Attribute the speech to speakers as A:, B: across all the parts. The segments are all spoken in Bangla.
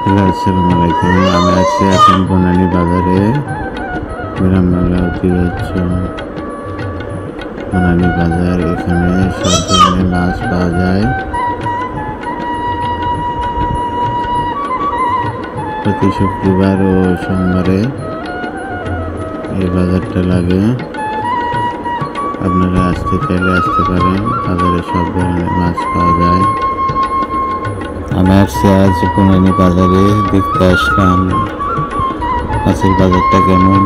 A: আসসালামু আলাইকুম। আমি আছি এখন বনানী বাজারে। গ্রাম বাংলা ঐতিহ্য বনানী বাজার। এখানে সব ধরনের মাছ পাওয়া যায়। প্রতি শুক্রবার ও সোমবারে এই বাজারটা লাগে। আপনারা আসতে চাইলে আসতে পারেন। বাজারে সব ধরনের মাছ পাওয়া যায়। আমি আসছি আজ বনানী বাজারে দেখতে আসলাম মাছের বাজারটা কেমন।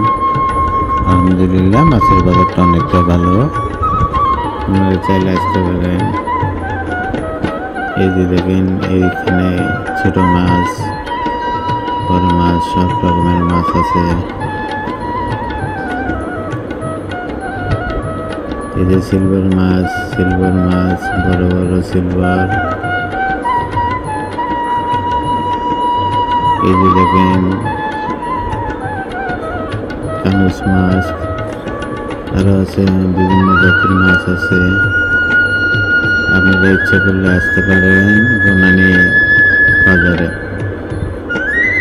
A: আলহামদুলিল্লাহ, মাছের বাজারটা অনেকটা ভালো। আপনারা চাইলে আসতে পারেন। এই যে দেখেন, এইখানে ছোট মাছ, বড় মাছ, সব রকমের মাছ আছে। এই যে সিলভার মাছ, বড় বড় সিলভার। এই যে দেখেন কানুস মাছ, আরো আছে বিভিন্ন জাতের মাছ আছে। আপনারা ইচ্ছা করলে আসতে পারেন বনানী বাজারে।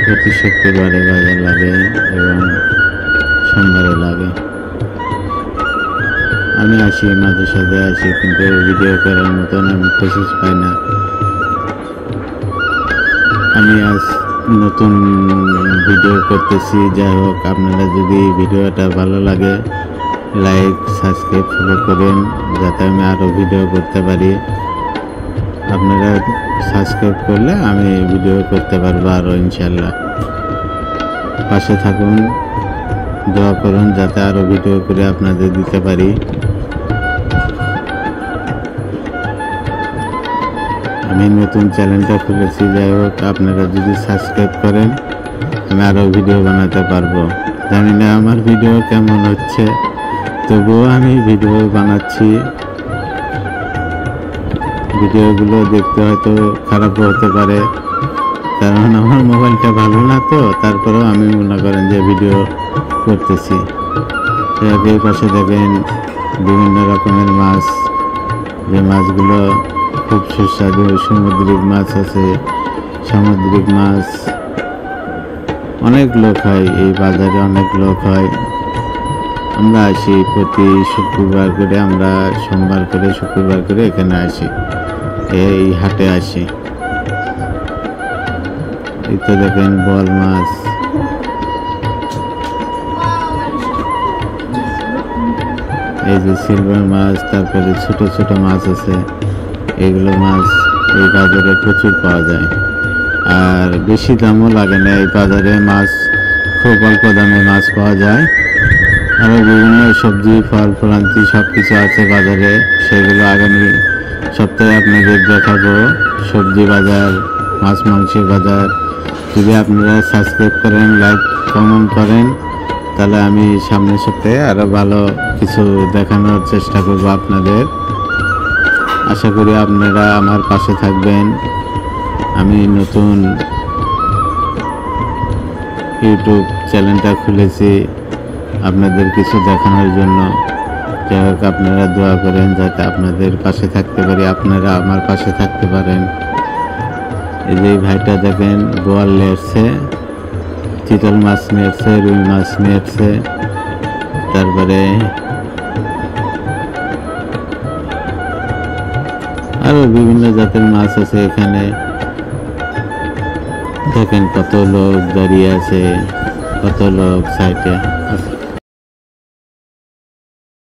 A: প্রতি শুক্রবারে বাজার লাগে এবং সোমবারে লাগে। আমি আসি, মাঝে সাথে আসি, কিন্তু ভিডিও করার মতন আমি কোশিশ পাই না। আমি আজ নতুন ভিডিও করতেছি। যাই হোক, আপনারা যদি ভিডিওটা ভালো লাগে লাইক, সাবস্ক্রাইব, ফলো করেন, যাতে আমি আরও ভিডিও করতে পারি। আপনারা সাবস্ক্রাইব করলে আমি ভিডিও করতে পারবো আরও, ইনশাল্লাহ। পাশে থাকুন, দোয়া করুন যাতে আরও ভিডিও করে আপনাদের দিতে পারি। আমি নতুন চ্যানেলটা খুলেছি। যাই হোক, আপনারা যদি সাবস্ক্রাইব করেন আমি আরও ভিডিও বানাতে পারবো। জানি না আমার ভিডিও কেমন হচ্ছে, তবুও আমি ভিডিও বানাচ্ছি। ভিডিওগুলো দেখতে হয়তো খারাপও হতে পারে, কারণ আমার মোবাইলটা ভালো না, তো তারপরেও আমি মনে করেন যে ভিডিও করতেছি। এই পাশে দেখেন বিভিন্ন রকমের মাছ, যে মাছগুলো খুব সুস্বাদু। সামুদ্রিক মাছ আছে, সামুদ্রিক মাছ। অনেক লোক হয় এই বাজারে, অনেক লোক হয়। আমরা আসি প্রতি শুক্রবার করে, আমরা সোমবার করে শুক্রবার করে এখানে আসি, এই হাটে আসি। এই তো দেখেন বল মাছ, এই যে সিলভার মাছ, তারপরে ছোট ছোট মাছ আছে। এইগুলো মাছ এই বাজারে প্রচুর পাওয়া যায়, আর বেশি দামও লাগে না। এই বাজারে মাছ খুব অল্প দামে মাছ পাওয়া যায়। আরও বিভিন্ন সবজি, ফল, ফলান্তি সব কিছু আছে বাজারে। সেগুলো আগামী সপ্তাহে আপনাদের দেখাবো। সবজি বাজার, মাছ মাংসের বাজার। যদি আপনারা সাবস্ক্রাইব করেন, লাইক, কমেন্ট করেন, তাহলে আমি সামনের সপ্তাহে আরও ভালো কিছু দেখানোর চেষ্টা করব আপনাদের। আশা করি আপনারা আমার পাশে থাকবেন। আমি নতুন ইউটিউব চ্যানেলটা খুলেছি আপনাদের কিছু দেখানোর জন্য। যাই হোক, আপনারা দোয়া করেন যাতে আপনাদের পাশে থাকতে পারি, আপনারা আমার পাশে থাকতে পারেন। এই যে ভাইটা দেখেন বোয়াল নিয়েছে, চিতল মাছ নিয়েছে, রুই মাছ নিয়েছে, তারপরে আরো বিভিন্ন জাতের মাছ আছে এখানে। দেখেন কত লোক দাঁড়িয়ে আছে, কত লোক সাইডে।